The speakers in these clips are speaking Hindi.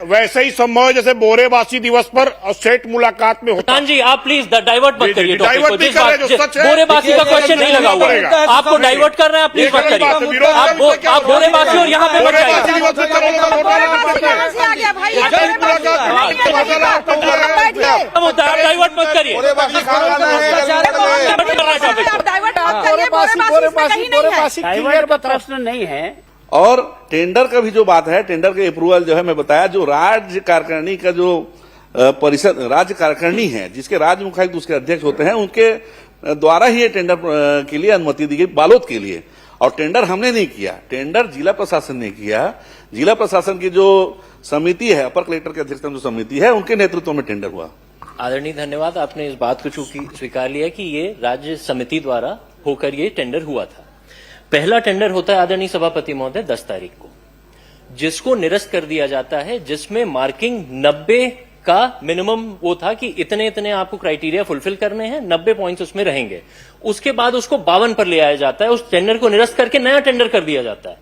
वैसे ही संभव है जैसे बोरेबासी दिवस पर सेठ मुलाकात में होता। जी आप प्लीज डाइवर्ट मत करिए टॉपिक को। नहीं कर रहे, जो सच है बोरेबासी का क्वेश्चन नहीं लगा हुआ है, आपको डाइवर्ट कर रहे हैं, आप प्लीज मत करिए। आप बोरेबासी और यहाँ पे मत जाइए। डाइवर्ट मत करिए। प्रश्न नहीं है। और टेंडर का भी जो बात है, टेंडर के अप्रूवल जो है मैं बताया, जो राज्य कार्यकारिणी का जो परिषद राज्य कार्यकारिणी है, जिसके राज्य मुख्यायुक्त उसके अध्यक्ष होते हैं, उनके द्वारा ही ये टेंडर के लिए अनुमति दी गई बालोद के लिए। और टेंडर हमने नहीं किया, टेंडर जिला प्रशासन ने किया। जिला प्रशासन की जो समिति है, अपर कलेक्टर के अध्यक्षता में जो समिति है, उनके नेतृत्व में टेंडर हुआ। आदरणीय धन्यवाद, आपने इस बात को चूंकि स्वीकार लिया कि ये राज्य समिति द्वारा होकर ये टेंडर हुआ था। पहला टेंडर होता है आदरणीय सभापति महोदय 10 तारीख को, जिसको निरस्त कर दिया जाता है, जिसमें मार्किंग 90 का मिनिमम वो था कि इतने इतने आपको क्राइटेरिया फुलफिल करने हैं, 90 पॉइंट्स उसमें रहेंगे। उसके बाद उसको 52 पर ले आया जाता है, उस टेंडर को निरस्त करके नया टेंडर कर दिया जाता है।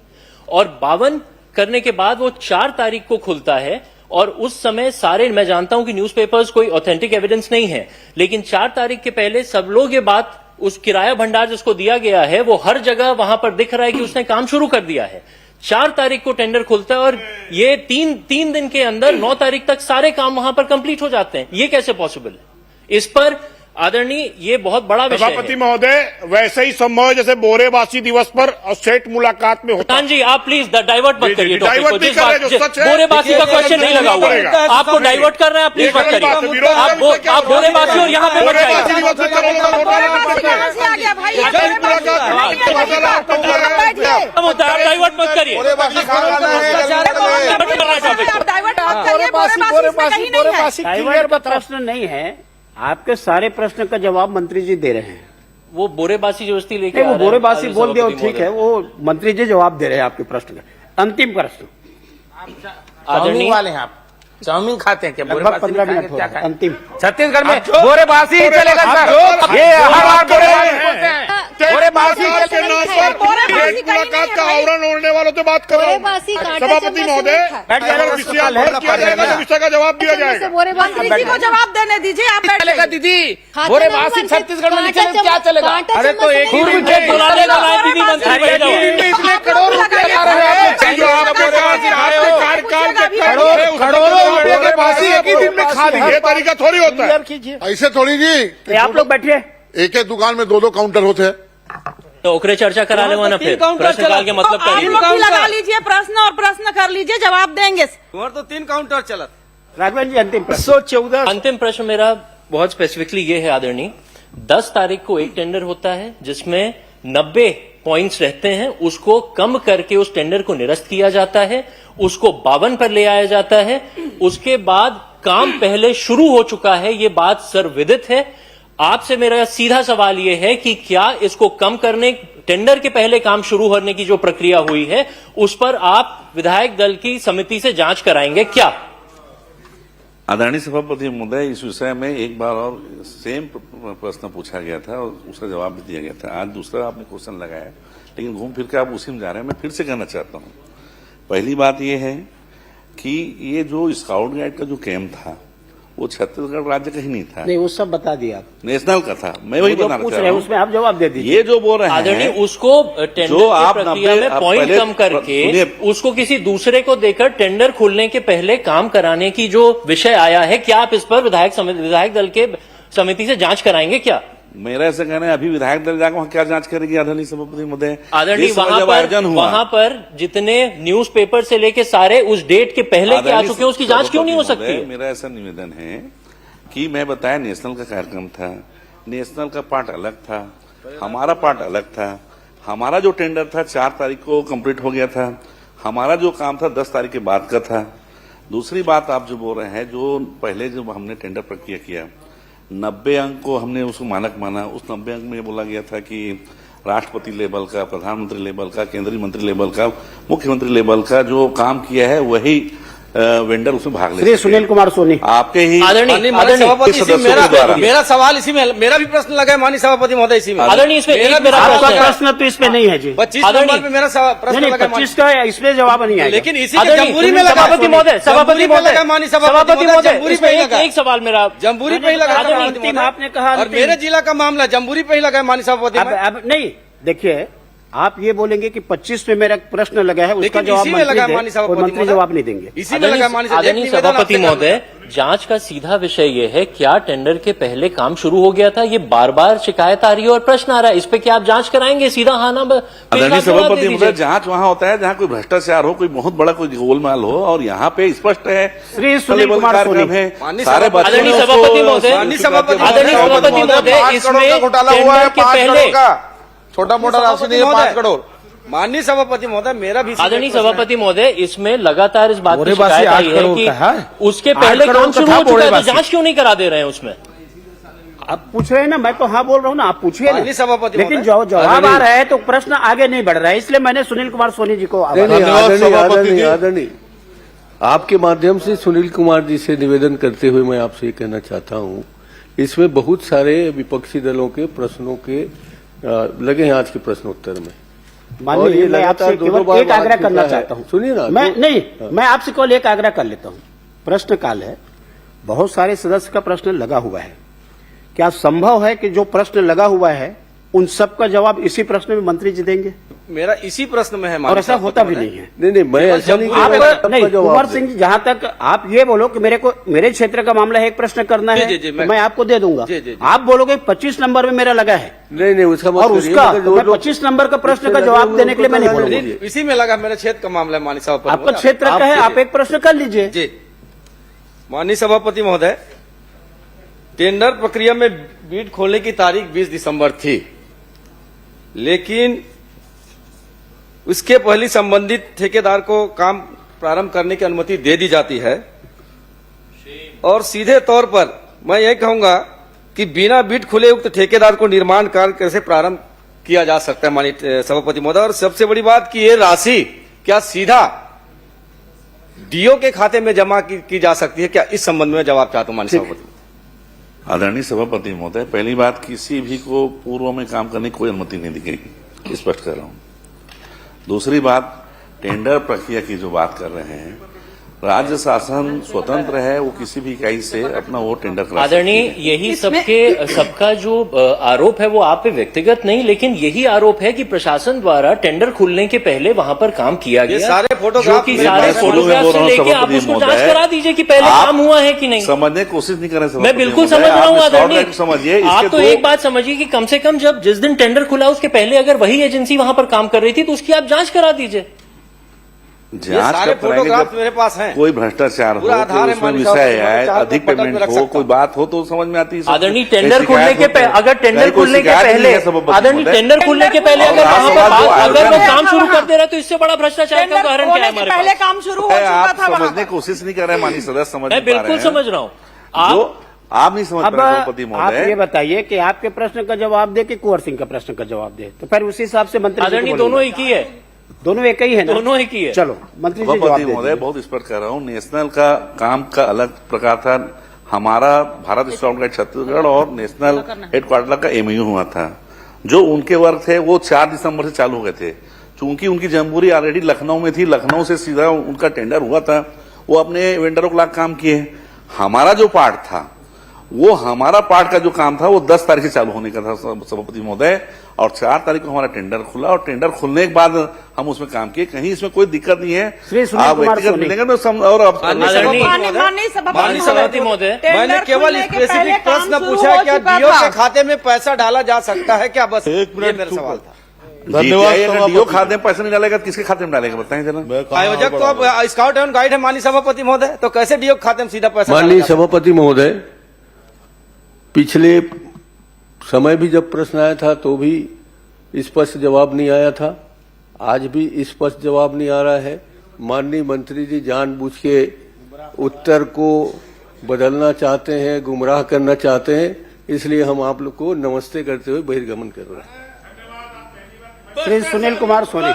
और 52 करने के बाद वो 4 तारीख को खुलता है। और उस समय सारे, मैं जानता हूं कि न्यूज़पेपर्स कोई ऑथेंटिक एविडेंस नहीं है, लेकिन 4 तारीख के पहले सब लोग ये बात, उस किराया भंडार जिसको दिया गया है, वो हर जगह वहां पर दिख रहा है कि उसने काम शुरू कर दिया है। 4 तारीख को टेंडर खुलता है और ये तीन दिन के अंदर 9 तारीख तक सारे काम वहां पर कंप्लीट हो जाते हैं। ये कैसे पॉसिबल है? इस पर आदरणीय, ये बहुत बड़ा विषय है। सभापति महोदय, वैसे ही संभव है जैसे बोरेबासी दिवस पर सेठ मुलाकात में होता। जी आप प्लीज डाइवर्ट मत करिए टॉपिक को। बोरेबासी का क्वेश्चन नहीं लगा हुआ है, आपको डाइवर्ट कर रहे हैं, आप प्लीज मत करिए। आप बोरेबासी और यहाँ पे मत जाइए। डाइवर्ट मत करिए। प्रश्न नहीं है, आपके सारे प्रश्न का जवाब मंत्री जी दे रहे हैं। वो बोरेबासी जोस्ती लेके वो बोरेबासी बोल दिया, ठीक है, वो मंत्री जी जवाब दे रहे हैं आपके प्रश्न का। अंतिम प्रश्न आदरणीय वाले हैं आप चाउमीन खाते हैं क्या? लगभग 15 मिनट हो अंतिम। छत्तीसगढ़ में बोरेबासी ही चलेगा सर। ये हर बार बोरेबासी के नाम पर मुलाकात का आवरण ओढ़ने वालों से बात कर रहे हैं। सभापति महोदय, अगर विषय किया जाएगा तो विषय का जवाब दिया जाएगा। मंत्री जी को जवाब देने दीजिए। आप चलेगा दीदी, बोरेबासी छत्तीसगढ़ में नहीं चलेगा, क्या चलेगा? अरे तो एक ही बुलाने का दीदी मंत्री इतने करोड़ रुपए लगा रहे हैं, जो आपके कार्यकाल के करोड़ों रुपए के बासी एक ही दिन में खा देंगे। ये तरीका थोड़ी होता है। ऐसे थोड़ी जी, आप लोग बैठिए। एक एक दुकान में 2-2 काउंटर होते हैं। तो ओकरे चर्चा करा ले वहां, फिर प्रश्नकाल के मतलब करिए। लगा लीजिए प्रश्न और प्रश्न कर लीजिए, जवाब देंगे। तुम्हारे तो 3 काउंटर चलत। राघवन जी अंतिम प्रश्न। 114 अंतिम प्रश्न मेरा बहुत स्पेसिफिकली ये है आदरणीय, 10 तारीख को एक टेंडर होता है जिसमें 90 पॉइंट्स रहते हैं, उसको कम करके उस टेंडर को निरस्त किया जाता है, उसको 52 पर ले आया जाता है। उसके बाद काम पहले शुरू हो चुका है, ये बात सर्वविदित है। आपसे मेरा सीधा सवाल यह है कि क्या इसको कम करने, टेंडर के पहले काम शुरू होने की जो प्रक्रिया हुई है, उस पर आप विधायक दल की समिति से जांच कराएंगे क्या? आदरणीय सभापति महोदय, इस विषय में एक बार और सेम प्रश्न पूछा गया था और उसका जवाब भी दिया गया था। आज दूसरा आपने क्वेश्चन लगाया, लेकिन घूम फिर के आप उसी में जा रहे हैं। मैं फिर से कहना चाहता हूं, पहली बात यह है कि ये जो स्काउट गाइड का जो कैंप था, वो छत्तीसगढ़ राज्य का ही नहीं था। नहीं, वो सब बता दिया आप, नेशनल का था। मैं वही बताना चाह रहा हूं, उसमें आप जवाब दे दीजिए। ये जो बोल रहे आदरणीय, हैं, उसको टेंडर जो की आप प्रक्रिया में पॉइंट कम करके उसको किसी दूसरे को देकर टेंडर खुलने के पहले काम कराने की जो विषय आया है, क्या आप इस पर विधायक दल के समिति से जांच कराएंगे क्या? मेरा ऐसा कहना है, अभी विधायक दल जाकर वहां क्या जांच करेगी आदरणीय सभापति महोदय? आदरणीय, वहां पर जितने न्यूज़पेपर से लेके सारे उस डेट के पहले के आ चुके हैं, उसकी जांच क्यों नहीं हो सकती? मेरा ऐसा निवेदन है कि मैं बताया, नेशनल का कार्यक्रम था, नेशनल का पार्ट अलग था, हमारा पार्ट अलग था। हमारा जो टेंडर था 4 तारीख को कंप्लीट हो गया था, हमारा जो काम था 10 तारीख के बाद का था। दूसरी बात आप जो बोल रहे हैं, जो पहले जब हमने टेंडर प्रक्रिया किया, 90 अंक को हमने उसको मानक माना। उस 90 अंक में बोला गया था कि राष्ट्रपति लेवल का, प्रधानमंत्री लेवल का, केंद्रीय मंत्री लेवल का, मुख्यमंत्री लेवल का जो काम किया है वही वेंडर उसमें भाग ले श्री सके। सुनील कुमार सोनी। आपके ही आदरणीय माननीय सभापति, इसी सदस्यों मेरा के द्वारा। मेरा सवाल इसी में, मेरा भी प्रश्न लगा है माननीय सभापति महोदय इसी में। आदरणीय इसमें मेरा एक भी मेरा आपका प्रश्न है। प्रश्न तो इसमें नहीं है जी। 25 आदरणीय- नंबर पे मेरा प्रश्न नहीं, लगा है 25 का इसमें जवाब नहीं आएगा। लेकिन इसी के आदरणीय जम्बूरी में लगा, सभापति महोदय, सभापति महोदय, लगा माननीय सभापति सभापति महोदय, जम्बूरी इसमें पे ही लगा, एक सवाल मेरा जम्बूरी पे ही लगा आदरणीय, सभापति अंतिम महोदय। आपने कहा और अंतिम। मेरे जिला का मामला जम्बूरी पे ही लगा है माननीय सभापति में। अब नहीं, देखिए आप ये बोलेंगे कि 25 पे मेरा प्रश्न लगा है, उसका लेकिन जवाब इसी में मंत्री लगा दे, माननीय और सभापति मंत्री महोदय। जवाब नहीं देंगे। इसी में लगा माननीय आदरणीय निवेदन सभापति आपसे महोदय, जांच का सीधा विषय ये है, क्या टेंडर के पहले काम शुरू हो गया था? ये बार बार शिकायत आ रही है और प्रश्न आ रहा है, इस पे क्या आप जांच कराएंगे? सीधा हाँ ना आदरणीय सभापति महोदय, जांच वहाँ होता है जहाँ कोई भ्रष्टाचार हो, कोई बहुत बड़ा कोई गोलमाल हो, और यहाँ पे स्पष्ट है श्री सुनील कुमार कार्यक्रम सोनी। है, माननीय सारे सभापति- आदरणीय बच्चों सभापति महोदय, माननीय सभापति आदरणीय सभापति महोदय, इसमें घोटाला हुआ है टेंडर के 5 पहले करोड़ का, छोटा मोटा राशि नहीं है, 5 करोड़। माननीय सभापति महोदय, मेरा भी आदरणीय सभापति महोदय, इसमें लगातार इस बात की बोरेबासी शिकायत 8 आई है करोड़ कि का है। उसके 8 पहले करोड़ काम का शुरू था हो चुका है, तो बोरेबासी। जांच क्यों नहीं करा दे रहे हैं उसमें? आप पूछ रहे हैं ना, मैं तो हाँ बोल रहा हूँ ना, आप पूछिए माननीय ना। सभापति लेकिन महोदय। जो जवाब आ रहा है तो प्रश्न आगे नहीं बढ़ रहा है, इसलिए मैंने सुनील कुमार सोनी जी को आभार- आदरणीय आपके माध्यम से सुनील कुमार जी से निवेदन करते हुए मैं आपसे ये कहना चाहता हूँ, इसमें बहुत सारे विपक्षी दलों के प्रश्नों के लगे हैं आज के प्रश्नोत्तर में। और माननीय, ये मैं आपसे लगातार दो केवल बार एक आग्रह बात करना चुका है। चाहता हूँ। सुनिए ना, मैं नहीं, मैं आपसे केवल एक आग्रह कर लेता हूँ। प्रश्नकाल है, बहुत सारे सदस्य का प्रश्न लगा हुआ है, क्या संभव है कि जो प्रश्न लगा हुआ है उन सब का जवाब इसी प्रश्न में मंत्री जी देंगे? मेरा इसी प्रश्न में है और माननीय ऐसा होता भी सभापति नहीं है। नहीं मैं ऐसा नहीं जम्हूरी कह रहा, आप सबका नहीं, जवाब कुंवर दे। सिंह जी, जहां तक आप ये बोलो कि मेरे क्षेत्र का मामला है, एक प्रश्न करना जी, है, जी, जी, तो मैं आपको दे दूंगा। जी, जी, जी। आप बोलोगे 25 नंबर में मेरा लगा है नहीं उसका मत और करिए, उसका मगर तो जो मैं लोग 25 नंबर का प्रश्न इससे का लगे जवाब हुए देने के लिए मैं नहीं उनको बोलूंगा। बोलिए। इसी में लगा, मेरे क्षेत्र का मामला है माननीय सभापति आपका महोदय। क्षेत्र का है, आप एक प्रश्न कर लीजिए। जी माननीय सभापति महोदय, टेंडर प्रक्रिया में बीड खोलने की तारीख 20 दिसंबर थी, लेकिन उसके पहले संबंधित ठेकेदार को काम प्रारंभ करने की अनुमति दे दी जाती है, और सीधे तौर पर मैं यही कहूंगा कि बिना बीड खुले उक्त ठेकेदार को निर्माण कार्य कैसे प्रारंभ किया जा सकता है माननीय सभापति महोदय। और सबसे बड़ी बात कि ये राशि क्या सीधा डीओ के खाते में जमा की जा सकती है क्या? इस संबंध में जवाब चाहता हूं माननीय सभापति। आदरणीय सभापति महोदय, पहली बात, किसी भी को पूर्व में काम करने की कोई अनुमति नहीं दी गई, स्पष्ट कर रहा हूं। दूसरी बात, टेंडर प्रक्रिया की जो बात कर रहे हैं, राज्य शासन स्वतंत्र है, वो किसी भी इकाई से अपना वो टेंडर करा सकती आदरणीय, है। यही सबका जो आरोप है वो आप पे व्यक्तिगत नहीं, लेकिन यही आरोप है कि प्रशासन द्वारा टेंडर खुलने के पहले वहां पर काम किया ये गया, सारे फोटोग्राफ जो कि मेरे सारे पास है, फोटोग्राफ बोल से रहा हूं लेके आप सभापति उसको महोदय, जांच करा दीजिए कि पहले आप काम हुआ है कि नहीं। समझने की कोशिश नहीं कर रहे मैं बिल्कुल समझ रहा हूँ आदरणीय, समझिए। आप तो एक बात समझिए कि कम से कम जब जिस दिन टेंडर खुला उसके पहले अगर वही एजेंसी वहां पर काम कर रही थी तो उसकी आप जांच करा दीजिए। जांच सारे कब कराएंगे? फोटोग्राफ जब मेरे पास हैं। कोई भ्रष्टाचार हो, पूरा आधार कोई है उसमें माननीय विषय सभापति, है, चार अधिक पटक में पेमेंट रख हो, सकता कोई हूं। बात हो तो समझ में आती है। आदरणीय, टेंडर खुलने के पहले अगर टेंडर खुलने के पहले आदरणीय टेंडर खुलने के पहले अगर वहां पर अगर वो काम शुरू कर दे रहा है तो इससे बड़ा भ्रष्टाचार का उदाहरण क्या है हमारे पहले पास? काम शुरू हो चुका आप था वहां समझने की कोशिश नहीं कर रहे हैं माननीय सदस्य, समझ मैं नहीं पा रहे बिल्कुल हैं। समझ रहा हूँ। आप नहीं समझ अब पा रहे सभापति आप महोदय। ये बताइए कि आपके प्रश्न का जवाब दे कि कुंवर सिंह का प्रश्न का जवाब दे, तो फिर उसी हिसाब से मंत्री जी को आदरणीय, बोलूंगा। दोनों एक ही है, दोनों एक ही है ना? दोनों एक ही है। चलो मंत्री जी जवाब सभापति दे महोदय, दीजिए। बहुत स्पष्ट कर रहा हूँ, नेशनल का काम का अलग प्रकार था, हमारा भारत स्काउट गाइड छत्तीसगढ़ और नेशनल हेडक्वार्टर का एमयू हुआ था। जो उनके वर्क थे वो 4 दिसंबर से चालू हो गए थे, चूंकि उनकी जमहूरी ऑलरेडी लखनऊ में थी, लखनऊ से सीधा उनका टेंडर हुआ था, वो अपने वेंडरों के लाख काम किए। हमारा जो पार्ट था, वो हमारा पार्ट का जो काम था वो 10 तारीख से चालू होने का था सभापति महोदय, और 4 तारीख को हमारा टेंडर खुला, और टेंडर खुलने के बाद हम उसमें काम किए। कहीं इसमें कोई दिक्कत नहीं है। श्री सुनील आप कुमार व्यक्तिगत सोनी। मिलेंगे तो और आदरणीय, माननीय सभापति महोदय, मैंने केवल स्पेसिफिक प्रश्न पूछा है, क्या डीओ के खाते में पैसा डाला जा सकता है क्या? बस ये मेरा सवाल था। धन्यवाद। अगर डीओ खाते में पैसा नहीं डालेगा तो किसके खाते में डालेगा बताएं जरा। आयोजक तो अब स्काउट एवं गाइड है माननीय सभापति महोदय, तो कैसे डीओ के खाते में सीधा पैसा डाला माननीय जा सकता है? सभापति महोदय, पिछले समय भी जब प्रश्न आया था तो भी स्पष्ट जवाब नहीं आया था, आज भी स्पष्ट जवाब नहीं आ रहा है। माननीय मंत्री जी जानबूझ के उत्तर को बदलना चाहते हैं, गुमराह करना चाहते हैं, इसलिए हम आप लोग को नमस्ते करते हुए बहिर्गमन कर रहे हैं। श्री सुनील कुमार सोनी।